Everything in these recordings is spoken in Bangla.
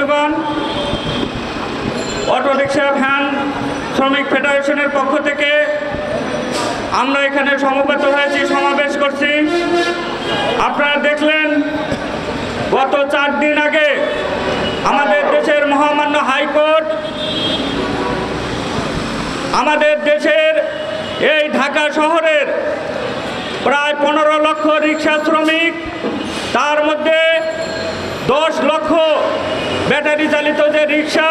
বন্ধুগণ, অটো রিক্সা ভ্যান শ্রমিক ফেডারেশনের পক্ষ থেকে আমরা এখানে সমবেত হয়েছি, সমাবেশ করছি। আপনারা দেখলেন গত 4 দিন আগে আমাদের দেশের মহামান্য হাইকোর্ট আমাদের দেশের এই ঢাকা শহরের প্রায় 15 লক্ষ রিক্সা শ্রমিক, তার মধ্যে 10 লক্ষ ব্যাটারি চালিত যে রিক্সা,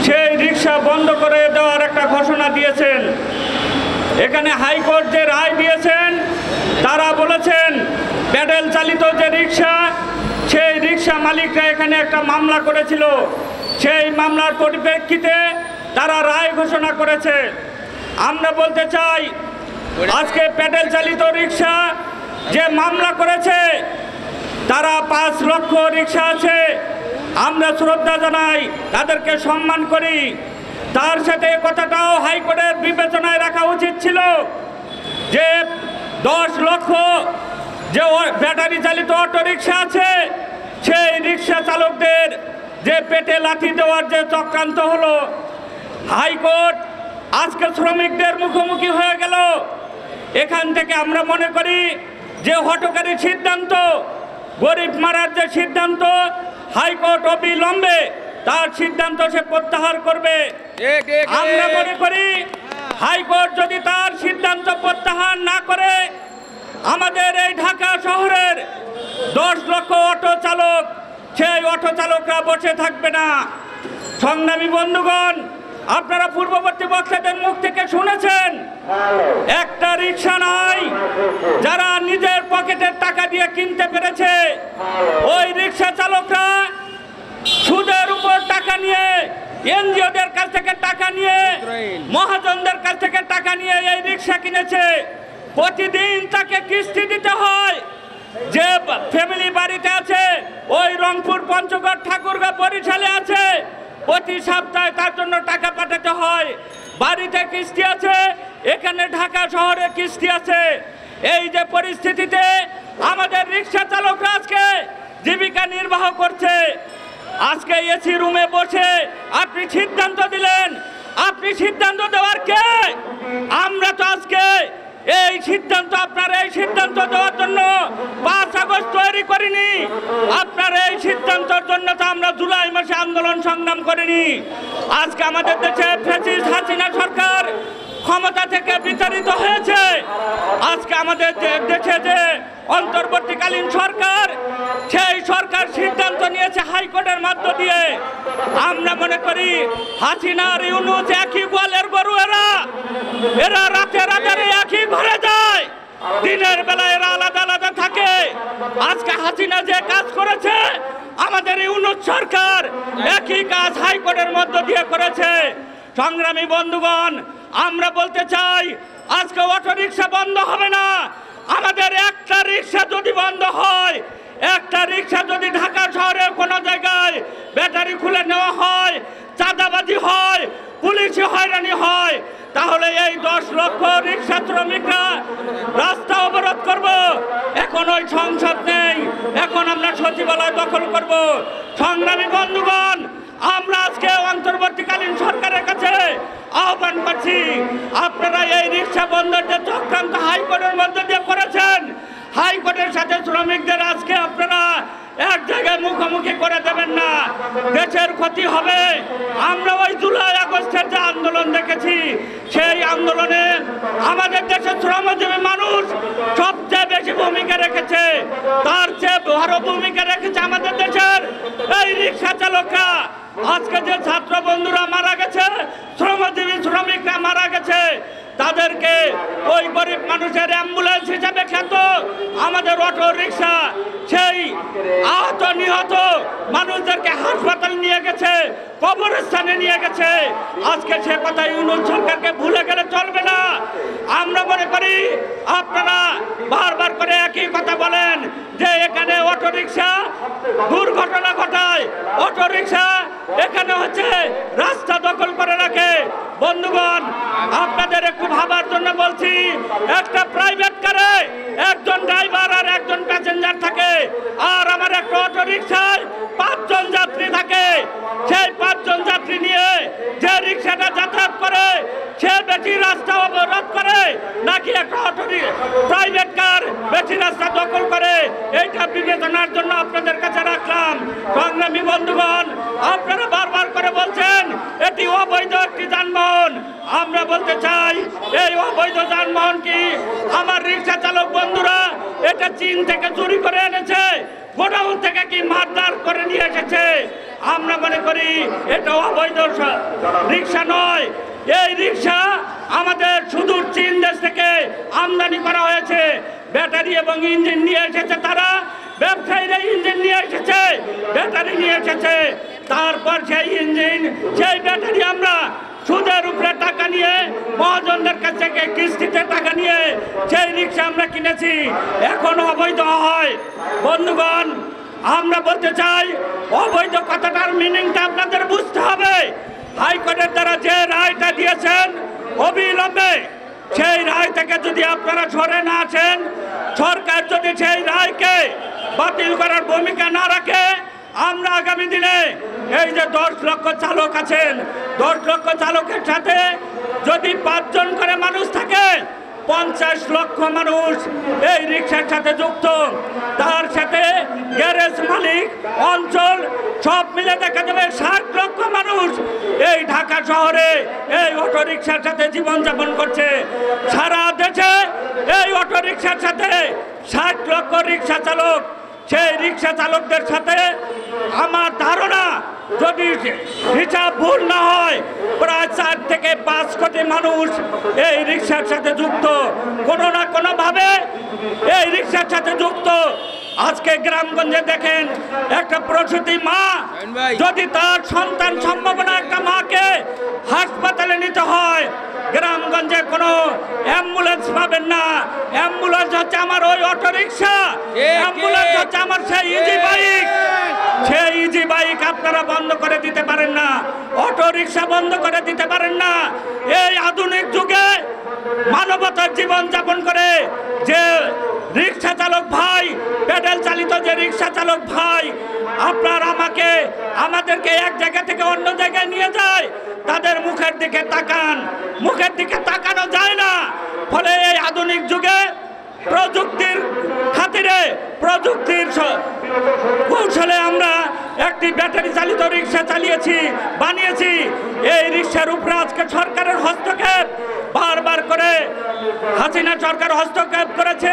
সেই রিক্সা বন্ধ করে দেওয়ার একটা ঘোষণা দিয়েছেন। এখানে হাইকোর্ট যে রায় দিয়েছেন, তারা বলেছেন প্যাডেল চালিত যে রিক্সা, সেই রিক্সা মালিকরা এখানে একটা মামলা করেছিল, সেই মামলার পরিপ্রেক্ষিতে তারা রায় ঘোষণা করেছে। আমরা বলতে চাই, আজকে প্যাডেল চালিত রিক্সা যে মামলা করেছে, তারা 5 লক্ষ রিক্সা আছে, আমরা শ্রদ্ধা জানাই, তাদেরকে সম্মান করি। তার সাথে কথাটাও হাইকোর্টের বিবেচনায় রাখা উচিত ছিল যে 10 লক্ষ যে ব্যাটারি চালিত অটো রিক্সা আছে, সেই রিক্সা চালকদের যে পেটে লাথি দেওয়ার যে চক্রান্ত হলো, হাইকোর্ট আজকে শ্রমিকদের মুখোমুখি হয়ে গেল। এখান থেকে আমরা মনে করি যে হঠকারী সিদ্ধান্ত, গরিব মারার যে সিদ্ধান্ত, হাইকোর্ট অবিলম্বে তার সিদ্ধান্ত সে প্রত্যাহার করবে। আমরা মনে করি হাইকোর্ট যদি তার সিদ্ধান্ত প্রত্যাহার না করে, আমাদের এই ঢাকা শহরের 10 লক্ষ অটো চালক, সেই অটো চালকরা বসে থাকবে না। সংগ্রামী বন্ধুগণ, আপনারা পূর্ববর্তী বক্তাদের মুখ থেকে শুনেছেন, একটা রিক্সা নাই যারা নিজের পকেটের টাকা দিয়ে কিনতে পেরেছে। ওই রিক্সা চালকরা সুদের উপর টাকা নিয়ে, এনজিওদের কাছ থেকে টাকা নিয়ে, মহাজনদের কাছ থেকে টাকা নিয়ে এই রিক্সা কিনেছে। প্রতিদিন তাকে কিস্তি দিতে হয়। যে ফ্যামিলি বাড়িতে আছে, ওই রংপুর, পঞ্চগড়, ঠাকুরগাঁও, বরিশালে আছে, প্রতি সপ্তাহে তার জন্য টাকা পাঠাতে হয়। বাড়িতে কিস্তি আছে, এখানে ঢাকা শহরে কিস্তি আছে। এই যে পরিস্থিতিতে আমাদের রিক্সা চালকরা আজকে জীবিকা নির্বাহ করছে। আজকে এসি রুমে বসে আপনি সিদ্ধান্ত দিলেন, আপনি সিদ্ধান্ত দেওয়ার কে? আমরা তো আজকে এই সিদ্ধান্ত, আপনার এই সিদ্ধান্ত দেওয়ার জন্য 5 আগস্ট তৈরি করিনি। আপনার এই সিদ্ধান্তের জন্য তো আমরা জুলাই মাসে আন্দোলন সংগ্রাম করিনি। আজকে আমাদের দেশে ফ্যাসিস্ট হাসিনা সরকার ক্ষমতা থেকে বিতাড়িত হয়েছে। আজকে আমাদের দেশে যে অন্তর্বর্তীকালীন সরকার, সেই সরকার সিদ্ধান্ত নিয়েছে হাইকোর্টের মধ্য দিয়ে। আমরা মনে করি হাসিনার ইউনূস একই গোয়ালের গরু, এরা রাতে রাতে একই ঘরে যায়, দিনের বেলা এরা আলাদা আলাদা থাকে। আজকে হাসিনা যে কাজ করেছে, আমাদের ইউনূস সরকার একই কাজ হাইকোর্টের মধ্য দিয়ে করেছে। সংগ্রামী বন্ধুগণ, আমরা বলতে চাই, আজকে অটো রিক্সা বন্ধ হবে না। আমাদের একটা রিক্সা যদি বন্ধ হয়, একটা রিক্সা যদি ঢাকা শহরের কোনো জায়গায় ব্যাটারি খুলে নেওয়া হয়, চাঁদাবাজি হয়, পুলিশি হয়রানি হয়, তাহলে এই 10 লক্ষ রিক্সা শ্রমিকরা রাস্তা অবরোধ করব। এখন ওই সংসদ নেই, এখন আমরা সচিবালয় দখল করব। সংগ্রামী বন্ধুগণ, আমরা আজকে অন্তর্বর্তীকালীন সরকারের কাছে আহ্বান করছি, আপনারা এই রিক্সা বন্ধের যে চক্রান্ত হাইকোর্টের মধ্যে দিয়ে করেছেন, হাইকোর্টের সাথে শ্রমিকদের আজকে আপনারা এক জায়গায় মুখোমুখি করে দেবেন না, দেশের ক্ষতি হবে। আমরা ওই জুলাই আগস্টের যে আন্দোলন দেখেছি, সেই আন্দোলনে আমাদের দেশের শ্রমজীবী মানুষ সবচেয়ে বেশি ভূমিকা রেখেছে। তার চেয়ে বড় ভূমিকা রেখেছে আমাদের দেশের এই রিক্সা চালকরা। আজকে যে ছাত্র বন্ধুরা মারা গেছে, শ্রমজীবী শ্রমিকরা মারা গেছে, তাদেরকে ওই গরিব মানুষের অ্যাম্বুলেন্স হিসাবে খ্যাত আমাদের অটো রিক্সা সেই আহত নিহত মানুষদেরকে হাসপাতাল নিয়ে গেছে, কবরস্থানে নিয়ে গেছে। আজকে সে কথা ইউনূস সরকারকে ভুলে গেলে চলবে না। আমরা মনে করি আপনারা বারবার করে একই কথা বলেন যে এখানে অটো রিক্সা দুর্ঘটনা ঘটায়, অটো রিক্সা এখানে হচ্ছে রাস্তা দখল করে রাখে। বন্ধুগণ, আপনাদের একটু ভাবার জন্য বলছি, একটা প্রাইভেট কারে একজন ড্রাইভার আর আমার একজন প্যাসেঞ্জার থাকে আর আমার একটা অটো রিক্সায় 5 জন যাত্রী থাকে, সেই 5 জন যাত্রী নিয়ে যে রিক্সাটা যাতায়াত করে সে বেশি রাস্তা অবরোধ করে নাকি একটা অটো প্রাইভেট কার বেশি রাস্তা দখল করে, এইটা বিবেচনার জন্য আপনাদের কাছে রাখলাম। সংগ্রামী বন্ধুগণ, আপনারা বারবার করে বলছেন এটি অবৈধ একটি যানবাহন। আমরা বলতে চাই এই অবৈধ যানবাহন কি আমার রিক্সা চালক বন্ধুরা এটা চীন থেকে চুরি করে এনেছে, গোডাউন থেকে কি মারদার করে নিয়ে এসেছে? আমরা মনে করি এটা অবৈধ রিক্সা নয়, এই রিক্সা আমাদের সুদূর চীন দেশ থেকে আমদানি করা হয়েছে। ব্যাটারি এবং ইঞ্জিন নিয়ে এসেছে তারা, ব্যবসায়ীরা ইঞ্জিন নিয়ে এসেছে, ব্যাটারি নিয়ে এসেছে, তারপর সেই ইঞ্জিন সেই ব্যাটারি আমরা সুদের উপরে টাকা নিয়ে মহাজনদের কাছ থেকে কিস্তিতে টাকা নিয়ে সেই রিক্সা আমরা কিনেছি, এখন অবৈধ হয়। বন্ধুগণ, আমরা বলতে চাই অবৈধ কথাটার মিনিংটা আপনাদের বুঝতে হবে। হাইকোর্টের দ্বারা যে রায়টা দিয়েছেন অবিলম্বে সেই রায় থেকে যদি আপনারা সরে না আসেন, সরকার যদি সেই রায়কে বাতিল করার ভূমিকা না রাখে, আমরা আগামী দিনে এই যে 10 লক্ষ চালক আছেন, 10 লক্ষ চালকের সাথে যদি 5 জন করে মানুষ থাকে, 50 লক্ষ মানুষ এই রিক্সার সাথে যুক্ত, তার সাথে গ্যারেজ মালিক অঞ্চল সব মিলে দেখা যাবে 60 লক্ষ মানুষ এই ঢাকা শহরে এই অটো রিক্সার সাথে জীবনযাপন করছে। সারা দেশে এই অটো রিক্সার সাথে 60 লক্ষ রিক্সা চালক, সেই রিক্সা চালকদের সাথে আমার ধারণা যদি হিসাব ভুল না হয় প্রায় 4 থেকে 5 কোটি মানুষ এই রিক্সার সাথে যুক্ত, কোনো না কোনোভাবে এই রিক্সার সাথে যুক্ত। আজকে গ্রামগঞ্জে দেখেন একটা প্রসূতি মা যদি তার সন্তান সম্ভাবনা একটা মাকে হাসপাতালে নিতে হয়, গ্রামগঞ্জে কোনো অ্যাম্বুলেন্স পাবেন না। অ্যাম্বুলেন্স হচ্ছে আমার ওই অটো রিক্সা, অ্যাম্বুলেন্স হচ্ছে আমার সেই ইজি বাইক। সেই ইজি বাইক আপনারা বন্ধ করে দিতে পারেন না, অটো রিক্সা বন্ধ করে দিতে পারেন না। এই আধুনিক যুগে মানবতার জীবন যাপন করে যে রিক্সা চালক ভাই, প্যাডেল চালিত যে রিক্সা চালক ভাই আপনার আমাদেরকে এক জায়গা থেকে অন্য জায়গায় নিয়ে যায়, তাদের মুখের দিকে তাকান, মুখের দিকে তাকানো যায় না। ফলে এই আধুনিক যুগে প্রযুক্তির খাতিরে, প্রযুক্তির কৌশলে আমরা একটি ব্যাটারি চালিত রিক্সা বানিয়েছি। এই রিক্সার উপরে আজকে সরকারের হস্তক্ষেপ বারবার করে হাসিনা সরকার হস্তক্ষেপ করেছে,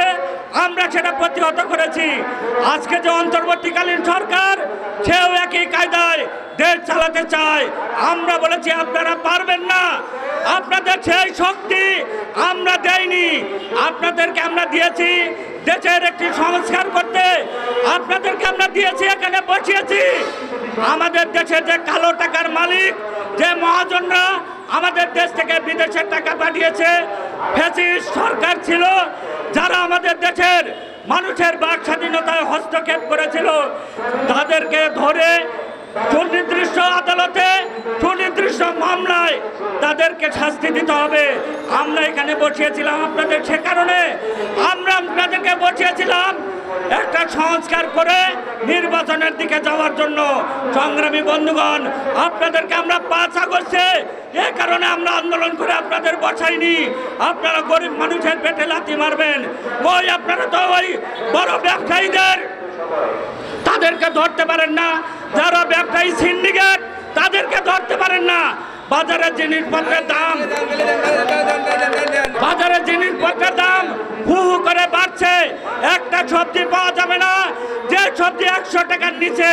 আমরা সেটা প্রতিহত করেছি। আজকে যে অন্তর্বর্তীকালীন সরকার সেও একই কায়দায় দেশ চালাতে চায়। আমরা বলেছি আপনারা পারবেন না, আপনাদের সেই শক্তি আমরা দেইনি, আপনাদেরকে আমরা দিয়েছি দেশের একটি সংস্কার করতে, আপনাদেরকে আমরা দিয়েছি এখানে বসিয়েছি। আমাদের দেশের যে কালো টাকার মালিক, যে মহাজনরা আমাদের দেশ থেকে বিদেশের টাকা পাঠিয়েছে, ফ্যাসিস্ট সরকার ছিল যারা আমাদের দেশের মানুষের বাক স্বাধীনতায় হস্তক্ষেপ করেছিল, তাদেরকে ধরে সুনির্দিষ্ট আদালতে সুনির্দিষ্ট মামলায় তাদেরকে শাস্তি দিতে হবে। আমরা এখানে বসিয়েছিলাম আপনাদের সে কারণে, আমরা আপনাদেরকে বসিয়েছিলাম একটা সংস্কার করে নির্বাচনের দিকে যাওয়ার জন্য। সংগ্রামী বন্ধুগণ, আপনাদেরকে আমরা 5 আগস্টে এ কারণে আমরা আন্দোলন করে আপনাদের বসাইনি আপনারা গরিব মানুষের পেটে লাথি মারবেন। ওই আপনারা তো ওই বড় ব্যবসায়ীদের তাদেরকে ধরতে পারেন না, যারা ব্যবসায়ী সিন্ডিকেট তাদেরকে ধরতে পারেন না। বাজারের জিনিসপত্রের দাম হু হু করে বাড়ছে, একটা সবজি পাওয়া যাবে না যে সবজি 100 টাকার নিচে।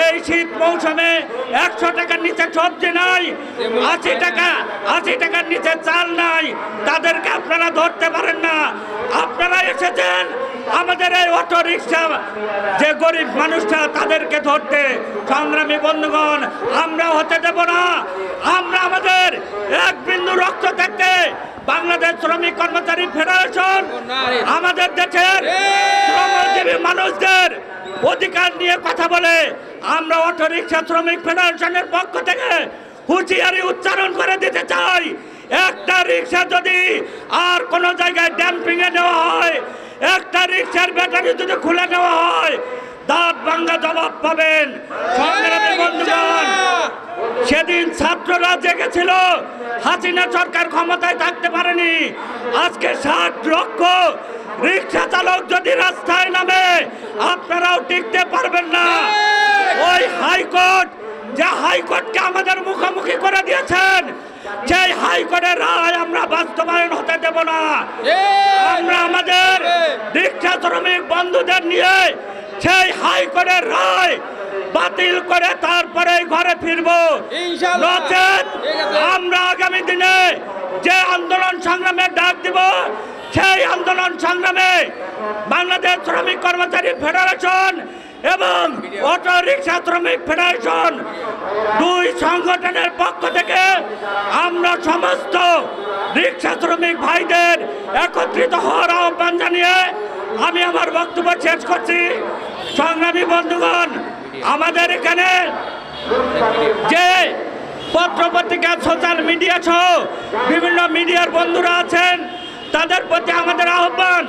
এই শীত মৌসুমে 100 টাকার নিচে সবজি নাই, 80 টাকার নিচে চাল নাই, তাদেরকে আপনারা ধরতে পারেন না। আপনারা এসেছেন আমাদের এই অটো রিক্সা যে গরিব মানুষটা তাদেরকে ধরতে। সংগ্রামী বন্ধুগণ, আমরা হতে দেব না। আমরা আমাদের এক বিন্দু রক্ত থাকতে বাংলাদেশ শ্রমিক কর্মচারী ফেডারেশন আমাদের দেশের শ্রমজীবী মানুষদের অধিকার নিয়ে কথা বলে। আমরা অটো রিক্সা শ্রমিক ফেডারেশনের পক্ষ থেকে হুঁশিয়ারি উচ্চারণ করে দিতে চাই, একটা রিক্সা যদি আর কোনো জায়গায় ড্যাম্পিংয়ে নেওয়া হয়, একটা রিক্সার ব্যাটারি যদি খুলে নেওয়া হয় দাঁত ভাঙ্গা জবাব পাবেন। সংগ্রামী বন্ধুগণ, সেদিন ছাত্ররা জেগেছিল, হাসিনা সরকার ক্ষমতায় থাকতে পারেনি। আজকে 60 লক্ষ রিক্সা চালক যদি রাস্তায় নামে আপনারাও টিকতে পারবেন না। ওই হাইকোর্ট, যে হাইকোর্টকে আমাদের মুখোমুখি করে দিয়েছেন, সেই হাইকোর্টের রায় আমরা বাস্তবায়ন হতে দেব না। আমরা আমাদের রিক্সা শ্রমিক বন্ধুদের নিয়ে সেই হাইকোর্টের রায় বাতিল করে তারপরে ঘরে ফিরবো। নচেত আমরা আগামী দিনে যে আন্দোলন সংগ্রামের ডাক দিব, সেই আন্দোলন সংগ্রামে বাংলাদেশ শ্রমিক কর্মচারী ফেডারেশন এবং অটো রিক্সা শ্রমিক ফেডারেশন, দুই সংগঠনের পক্ষ থেকে আমরা সমস্ত রিক্সা শ্রমিক ভাইদের একত্রিত হওয়ার আহ্বান জানিয়ে আমি আমার বক্তব্য শেষ করছি। সংগ্রামী বন্ধুগণ, আমাদের এখানে যে পত্রপত্রিকা, সোশ্যাল মিডিয়া সহ বিভিন্ন মিডিয়ার বন্ধুরা আছেন, তাদের প্রতি আমাদের আহ্বান,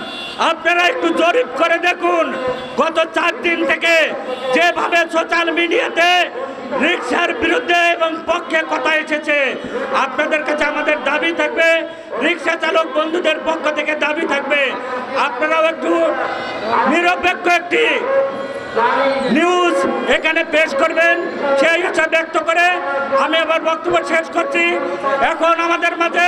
আপনারা একটু জরিপ করে দেখুন গত 4 দিন থেকে যেভাবে সোশ্যাল মিডিয়াতে রিক্সার বিরুদ্ধে এবং পক্ষে কথা এসেছে। আপনাদের কাছে আমাদের দাবি থাকবে, রিক্সা চালক বন্ধুদের পক্ষ থেকে দাবি থাকবে, আপনারাও একটু নিরপেক্ষ একটি নিউজ এখানে পেশ করবেন, সেই ইচ্ছা ব্যক্ত করে আমি আবার বক্তব্য শেষ করছি। এখন আমাদের মাঝে